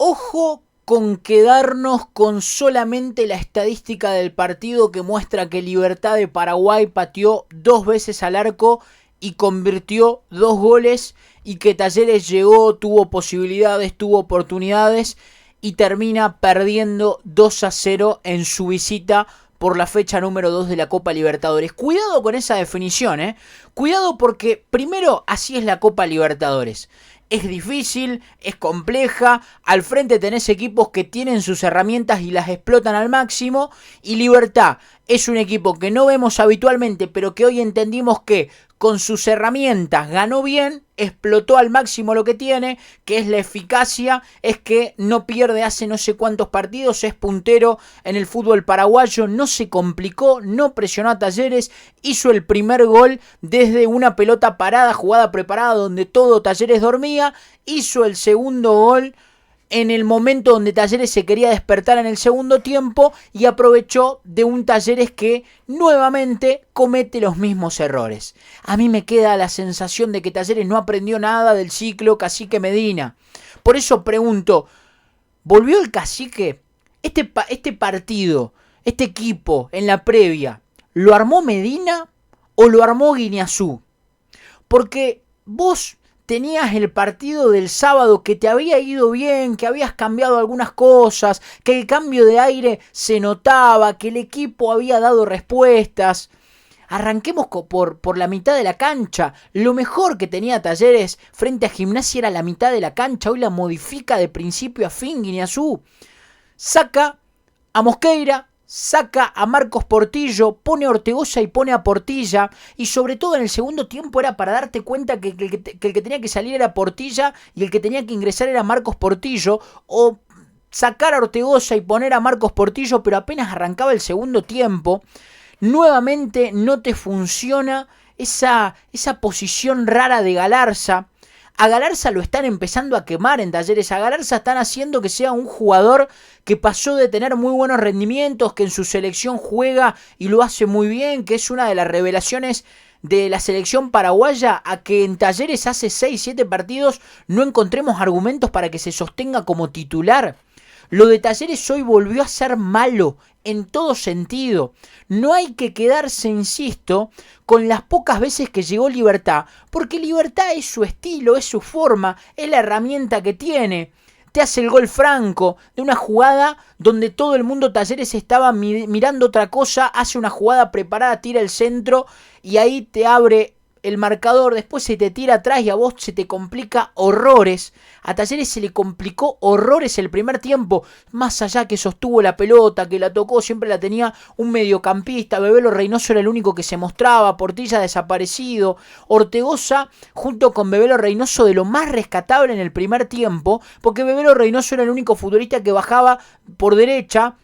Ojo con quedarnos con solamente la estadística del partido que muestra que Libertad de Paraguay pateó 2 veces al arco y convirtió 2 goles, y que Talleres llegó, tuvo posibilidades, tuvo oportunidades y termina perdiendo 2-0 en su visita por la fecha número 2 de la Copa Libertadores. Cuidado con esa definición, Cuidado, porque primero así es la Copa Libertadores. Es difícil, es compleja, al frente tenés equipos que tienen sus herramientas y las explotan al máximo, y Libertad es un equipo que no vemos habitualmente, pero que hoy entendimos que con sus herramientas ganó bien, explotó al máximo lo que tiene, que es la eficacia, es que no pierde hace no sé cuántos partidos, es puntero en el fútbol paraguayo, no se complicó, no presionó a Talleres, hizo el primer gol desde una pelota parada, jugada preparada donde todo Talleres dormía, hizo el segundo gol en el momento donde Talleres se quería despertar en el segundo tiempo y aprovechó de un Talleres que nuevamente comete los mismos errores. A mí me queda la sensación de que Talleres no aprendió nada del ciclo Cacique Medina. Por eso pregunto, ¿volvió el Cacique? Este partido, este equipo en la previa, ¿lo armó Medina o lo armó Guiñazú? Porque vos tenías el partido del sábado que te había ido bien, que habías cambiado algunas cosas, que el cambio de aire se notaba, que el equipo había dado respuestas. Arranquemos por la mitad de la cancha. Lo mejor que tenía Talleres frente a Gimnasia era la mitad de la cancha. Hoy la modifica de principio a fin Guiñazú. Saca a Mosqueira, saca a Marcos Portillo, pone a Ortegoza y pone a Portilla, y sobre todo en el segundo tiempo era para darte cuenta que el que tenía que salir era Portilla y el que tenía que ingresar era Marcos Portillo, o sacar a Ortegoza y poner a Marcos Portillo, pero apenas arrancaba el segundo tiempo, nuevamente no te funciona esa posición rara de Galarza. A Galarza lo están empezando a quemar en Talleres. A Galarza están haciendo que sea un jugador que pasó de tener muy buenos rendimientos, que en su selección juega y lo hace muy bien, que es una de las revelaciones de la selección paraguaya, a que en Talleres hace 6-7 partidos no encontremos argumentos para que se sostenga como titular. Lo de Talleres hoy volvió a ser malo en todo sentido. No hay que quedarse, insisto, con las pocas veces que llegó Libertad, porque Libertad es su estilo, es su forma, es la herramienta que tiene. Te hace el gol franco de una jugada donde todo el mundo Talleres estaba mirando otra cosa, hace una jugada preparada, tira el centro y ahí te abre el marcador, después se te tira atrás y a vos se te complica horrores. A Talleres se le complicó horrores el primer tiempo, más allá que sostuvo la pelota, que la tocó, siempre la tenía un mediocampista. Bebelo Reynoso era el único que se mostraba, Portilla desaparecido, Ortegoza junto con Bebelo Reynoso de lo más rescatable en el primer tiempo, porque Bebelo Reynoso era el único futbolista que bajaba por derecha,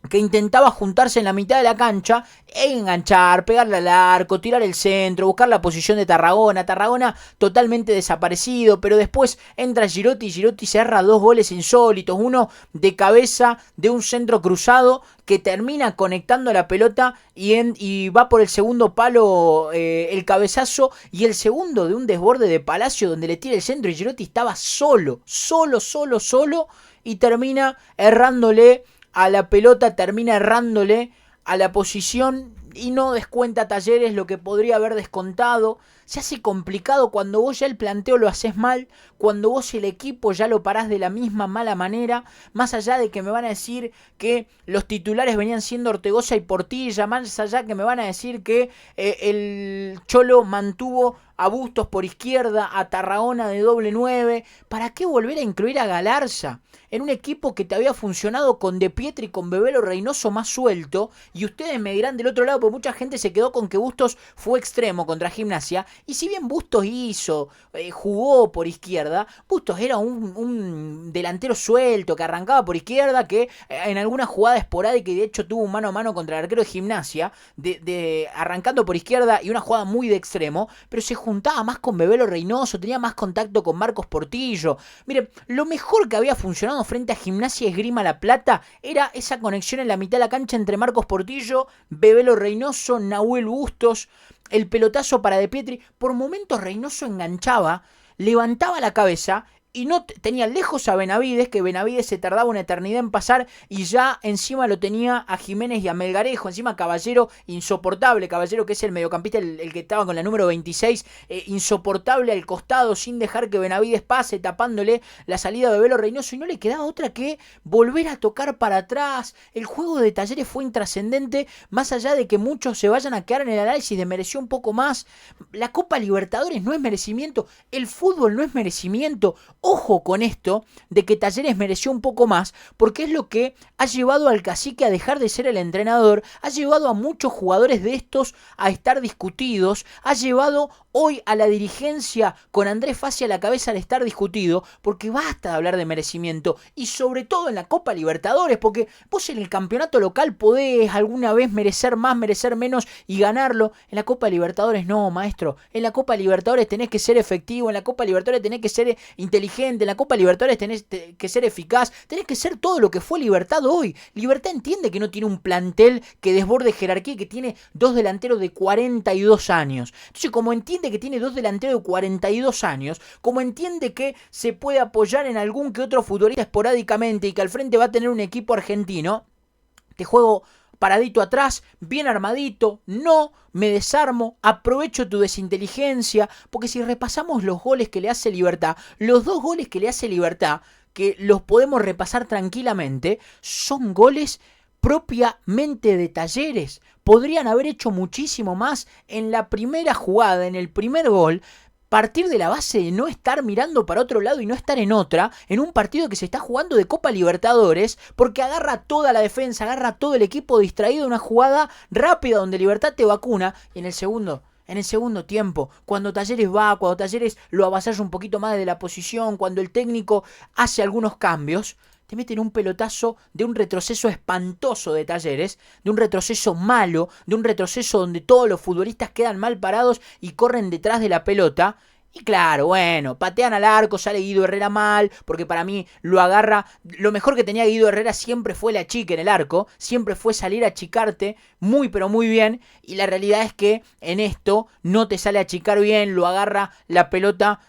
que intentaba juntarse en la mitad de la cancha, enganchar, pegarle al arco, tirar el centro, buscar la posición de Tarragona. Tarragona totalmente desaparecido, pero después entra Girotti y Girotti se erra 2 goles insólitos, uno de cabeza de un centro cruzado que termina conectando la pelota y va por el segundo palo el cabezazo, y el segundo de un desborde de Palacio donde le tira el centro y Girotti estaba solo y termina errándole a la pelota, termina errándole a la posición y no descuenta Talleres lo que podría haber descontado. Se hace complicado cuando vos ya el planteo lo haces mal, cuando vos el equipo ya lo parás de la misma mala manera, más allá de que me van a decir que los titulares venían siendo Ortegoza y Portilla, más allá que me van a decir que el Cholo mantuvo a Bustos por izquierda, a Tarragona de doble 9. ¿Para qué volver a incluir a Galarza en un equipo que te había funcionado con De Pietri y con Bebelo Reynoso más suelto? Y ustedes me dirán del otro lado, porque mucha gente se quedó con que Bustos fue extremo contra Gimnasia, y si bien Bustos jugó por izquierda, Bustos era un delantero suelto que arrancaba por izquierda, que en alguna jugada esporádica, y de hecho tuvo un mano a mano contra el arquero de Gimnasia, arrancando por izquierda y una jugada muy de extremo, pero se juntaba más con Bebelo Reynoso, tenía más contacto con Marcos Portillo. Miren, lo mejor que había funcionado frente a Gimnasia y Esgrima La Plata era esa conexión en la mitad de la cancha entre Marcos Portillo, Bebelo Reynoso, Nahuel Bustos, el pelotazo para De Pietri. Por momentos Reynoso enganchaba, levantaba la cabeza y no tenía lejos a Benavides, que Benavides se tardaba una eternidad en pasar y ya encima lo tenía a Jiménez y a Melgarejo, encima Caballero insoportable, Caballero que es el mediocampista, el que estaba con la número 26, insoportable al costado sin dejar que Benavides pase, tapándole la salida de Belo Reynoso y no le quedaba otra que volver a tocar para atrás. El juego de Talleres fue intrascendente, más allá de que muchos se vayan a quedar en el análisis de mereció un poco más. La Copa Libertadores no es merecimiento, el fútbol no es merecimiento. Ojo con esto de que Talleres mereció un poco más, porque es lo que ha llevado al cacique a dejar de ser el entrenador, ha llevado a muchos jugadores de estos a estar discutidos, ha llevado hoy a la dirigencia con Andrés Fassi a la cabeza al estar discutido, porque basta de hablar de merecimiento, y sobre todo en la Copa Libertadores, porque vos en el campeonato local podés alguna vez merecer más, merecer menos y ganarlo. En la Copa Libertadores no, maestro. En la Copa Libertadores tenés que ser efectivo, en la Copa Libertadores tenés que ser inteligente, en la Copa Libertadores tenés que ser eficaz, tenés que ser todo lo que fue Libertad hoy. Libertad entiende que no tiene un plantel que desborde jerarquía y que tiene dos delanteros de 42 años. Entonces, como entiende que tiene dos delanteros de 42 años, como entiende que se puede apoyar en algún que otro futbolista esporádicamente y que al frente va a tener un equipo argentino, te juego paradito atrás, bien armadito, no me desarmo, aprovecho tu desinteligencia, porque si repasamos los goles que le hace Libertad, los dos goles que le hace Libertad, que los podemos repasar tranquilamente, son goles propiamente de Talleres. Podrían haber hecho muchísimo más en la primera jugada, en el primer gol, partir de la base de no estar mirando para otro lado y no estar en otra, en un partido que se está jugando de Copa Libertadores, porque agarra toda la defensa, agarra todo el equipo distraído de una jugada rápida donde Libertad te vacuna, y en el segundo tiempo, cuando Talleres va, cuando Talleres lo avasalla un poquito más de la posición, cuando el técnico hace algunos cambios, te meten un pelotazo de un retroceso espantoso de Talleres, de un retroceso malo, de un retroceso donde todos los futbolistas quedan mal parados y corren detrás de la pelota. Y claro, bueno, patean al arco, sale Guido Herrera mal, porque para mí lo agarra. Lo mejor que tenía Guido Herrera siempre fue la chica en el arco, siempre fue salir a achicarte muy pero muy bien, y la realidad es que en esto no te sale a achicar bien, lo agarra la pelota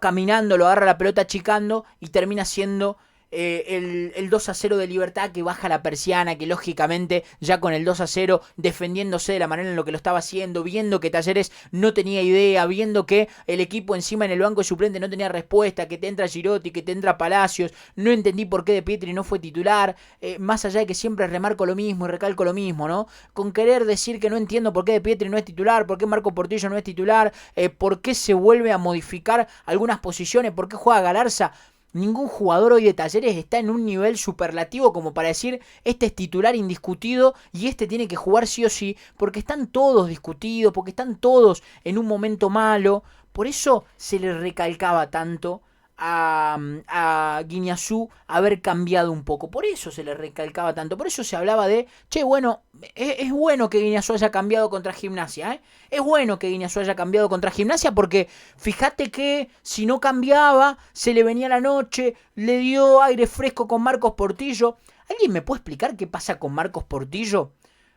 caminando, lo agarra la pelota achicando y termina siendo el 2-0 de Libertad, que baja la persiana, que lógicamente ya con el 2-0 defendiéndose de la manera en lo que lo estaba haciendo, viendo que Talleres no tenía idea, viendo que el equipo encima en el banco de suplente no tenía respuesta, que te entra Girotti, que te entra Palacios, no entendí por qué De Pietri no fue titular, más allá de que siempre remarco lo mismo y recalco lo mismo, ¿no? Con querer decir que no entiendo por qué De Pietri no es titular, por qué Marco Portillo no es titular, por qué se vuelve a modificar algunas posiciones, por qué juega Galarza. Ningún jugador hoy de Talleres está en un nivel superlativo como para decir este es titular indiscutido y este tiene que jugar sí o sí, porque están todos discutidos, porque están todos en un momento malo. Por eso se le recalcaba tanto a Guiñazú haber cambiado un poco, por eso se le recalcaba tanto, por eso se hablaba de, che, bueno, es bueno que Guiñazú haya cambiado contra Gimnasia, es bueno que Guiñazú haya cambiado contra Gimnasia, porque fíjate que si no cambiaba, se le venía la noche, le dio aire fresco con Marcos Portillo. ¿Alguien me puede explicar qué pasa con Marcos Portillo?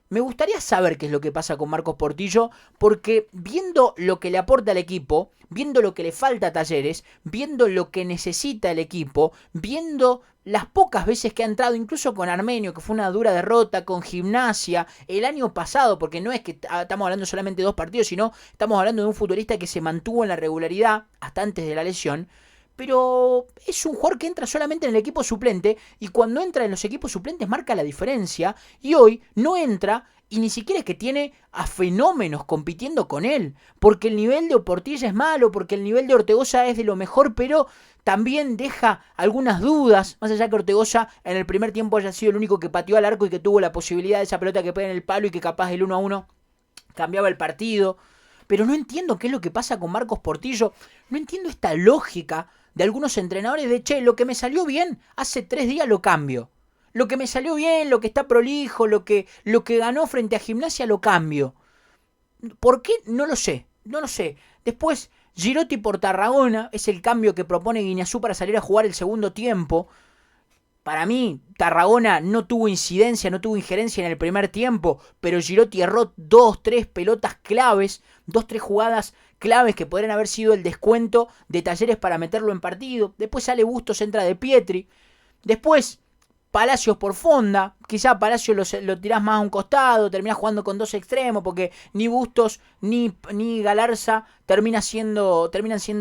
Me gustaría saber qué es lo que pasa con Marcos Portillo, porque viendo lo que le aporta al equipo, viendo lo que le falta a Talleres, viendo lo que necesita el equipo, viendo las pocas veces que ha entrado, incluso con Armenio, que fue una dura derrota, con Gimnasia, el año pasado, porque no es que estamos hablando solamente de 2 partidos, sino estamos hablando de un futbolista que se mantuvo en la regularidad hasta antes de la lesión. Pero es un jugador que entra solamente en el equipo suplente y cuando entra en los equipos suplentes marca la diferencia, y hoy no entra y ni siquiera es que tiene a fenómenos compitiendo con él, porque el nivel de Portilla es malo, porque el nivel de Ortegoza es de lo mejor, pero también deja algunas dudas, más allá que Ortegoza en el primer tiempo haya sido el único que pateó al arco y que tuvo la posibilidad de esa pelota que pega en el palo y que capaz el 1-1 cambiaba el partido. Pero no entiendo qué es lo que pasa con Marcos Portillo, no entiendo esta lógica de algunos entrenadores de, che, lo que me salió bien, hace 3 días lo cambio. Lo que me salió bien, lo que está prolijo, lo que ganó frente a Gimnasia lo cambio. ¿Por qué? No lo sé, no lo sé. Después, Girotti por Tarragona es el cambio que propone Guiñazú para salir a jugar el segundo tiempo. Para mí, Tarragona no tuvo incidencia, no tuvo injerencia en el primer tiempo, pero Girotti erró 2-3 pelotas claves, 2-3 jugadas claves que podrían haber sido el descuento de Talleres para meterlo en partido. Después sale Bustos, entra De Pietri. Después Palacios por Fonda, quizá Palacios lo tirás más a un costado, terminás jugando con dos extremos, porque ni Bustos ni Galarza terminan siendo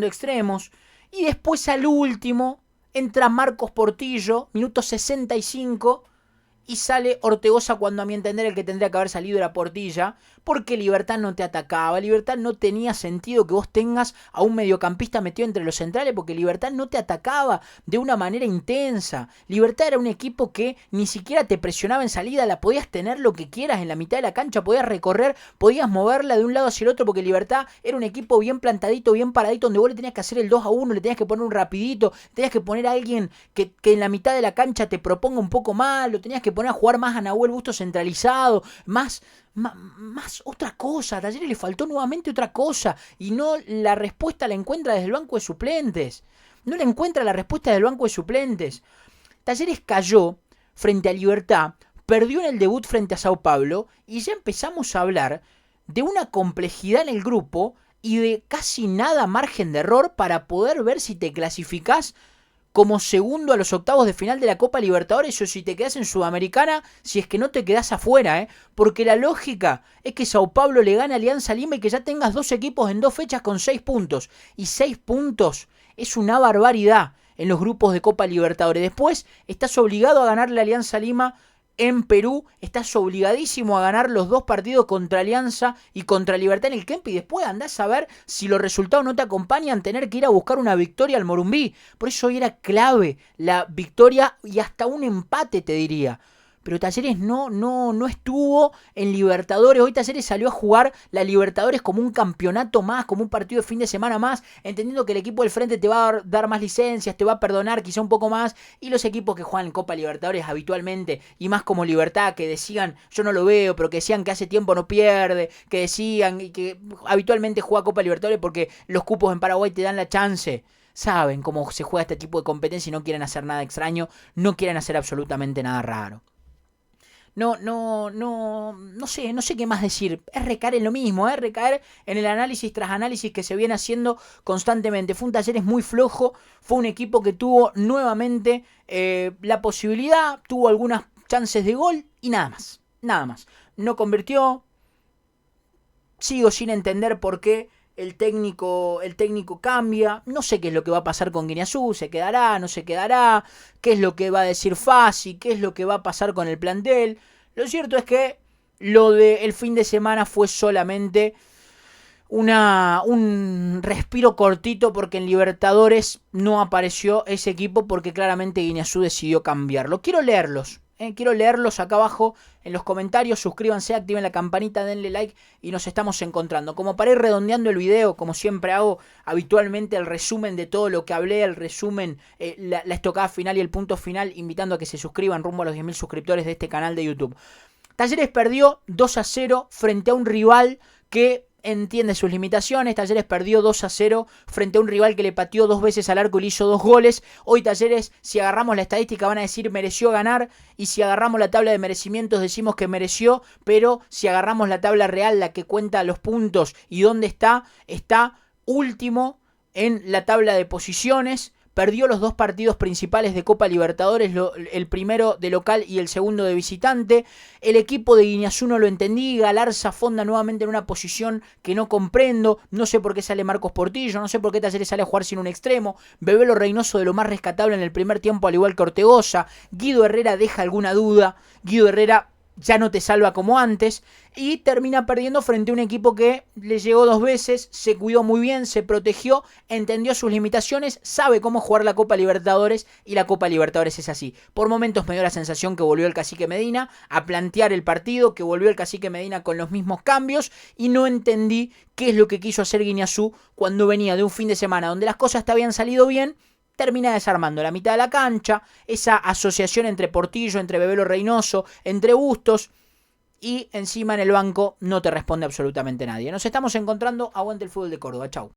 extremos. Y después al último entra Marcos Portillo, minuto 65, y sale Ortegoza cuando a mi entender el que tendría que haber salido era Portilla, porque Libertad no te atacaba, Libertad no tenía sentido que vos tengas a un mediocampista metido entre los centrales, porque Libertad no te atacaba de una manera intensa. Libertad era un equipo que ni siquiera te presionaba en salida, la podías tener lo que quieras en la mitad de la cancha, podías recorrer, podías moverla de un lado hacia el otro, porque Libertad era un equipo bien plantadito, bien paradito, donde vos le tenías que hacer el 2-1, le tenías que poner un rapidito, tenías que poner a alguien que en la mitad de la cancha te proponga un poco más, lo tenías que poner a jugar más a Nahuel Bustos centralizado, más otra cosa. A Talleres le faltó nuevamente otra cosa, y no la respuesta la encuentra desde el banco de suplentes. No la encuentra la respuesta del banco de suplentes. Talleres cayó frente a Libertad, perdió en el debut frente a Sao Paulo, y ya empezamos a hablar de una complejidad en el grupo y de casi nada margen de error para poder ver si te clasificás como segundo a los octavos de final de la Copa Libertadores o si te quedás en Sudamericana, si es que no te quedás afuera, porque la lógica es que Sao Paulo le gane a Alianza Lima y que ya tengas dos equipos en 2 fechas con 6 puntos. Y 6 puntos es una barbaridad en los grupos de Copa Libertadores. Después estás obligado a ganarle a Alianza Lima en Perú, estás obligadísimo a ganar los 2 partidos contra Alianza y contra Libertad en el Kempe, y después andás a ver si los resultados no te acompañan, tener que ir a buscar una victoria al Morumbí. Por eso hoy era clave la victoria y hasta un empate, te diría. Pero Talleres no estuvo en Libertadores. Hoy Talleres salió a jugar la Libertadores como un campeonato más, como un partido de fin de semana más, entendiendo que el equipo del frente te va a dar más licencias, te va a perdonar quizá un poco más, y los equipos que juegan en Copa Libertadores habitualmente, y más como Libertad, que decían, yo no lo veo, pero que decían que hace tiempo no pierde, que decían y que habitualmente juega Copa Libertadores porque los cupos en Paraguay te dan la chance. Saben cómo se juega este tipo de competencia y no quieren hacer nada extraño, no quieren hacer absolutamente nada raro. No sé qué más decir. Es recaer en lo mismo, es recaer en el análisis tras análisis que se viene haciendo constantemente. Fue un Talleres muy flojo, fue un equipo que tuvo nuevamente la posibilidad, tuvo algunas chances de gol y nada más. No convirtió. Sigo sin entender por qué el técnico cambia. No sé qué es lo que va a pasar con Guiñazú, se quedará, no se quedará, qué es lo que va a decir Fassi, qué es lo que va a pasar con el plantel. Lo cierto es que lo del fin de semana fue solamente un respiro cortito, porque en Libertadores no apareció ese equipo porque claramente Guiñazú decidió cambiarlo. Quiero leerlos acá abajo en los comentarios. Suscríbanse, activen la campanita, denle like y nos estamos encontrando. Como para ir redondeando el video, como siempre hago habitualmente, el resumen de todo lo que hablé, el resumen, la estocada final y el punto final, invitando a que se suscriban rumbo a los 10.000 suscriptores de este canal de YouTube. Talleres perdió 2-0 frente a un rival que entiende sus limitaciones. Talleres perdió 2-0 frente a un rival que le pateó 2 veces al arco y le hizo 2 goles. Hoy Talleres, si agarramos la estadística, van a decir mereció ganar, y si agarramos la tabla de merecimientos decimos que mereció, pero si agarramos la tabla real, la que cuenta los puntos y dónde está último en la tabla de posiciones. Perdió los 2 partidos principales de Copa Libertadores, el primero de local y el segundo de visitante. El equipo de Guiñazú no lo entendí. Galarza Fonda nuevamente en una posición que no comprendo. No sé por qué sale Marcos Portillo, no sé por qué Talleres sale a jugar sin un extremo. Bebelo Reynoso de lo más rescatable en el primer tiempo, al igual que Ortegoza. Guido Herrera deja alguna duda. Guido Herrera ya no te salva como antes, y termina perdiendo frente a un equipo que le llegó 2 veces, se cuidó muy bien, se protegió, entendió sus limitaciones, sabe cómo jugar la Copa Libertadores, y la Copa Libertadores es así. Por momentos me dio la sensación que volvió el Cacique Medina a plantear el partido, que volvió el Cacique Medina con los mismos cambios, y no entendí qué es lo que quiso hacer Guiñazú cuando venía de un fin de semana donde las cosas te habían salido bien. Termina desarmando la mitad de la cancha, esa asociación entre Portillo, entre Bebelo Reynoso, entre Bustos, y encima en el banco no te responde absolutamente nadie. Nos estamos encontrando. Aguante el fútbol de Córdoba. Chau.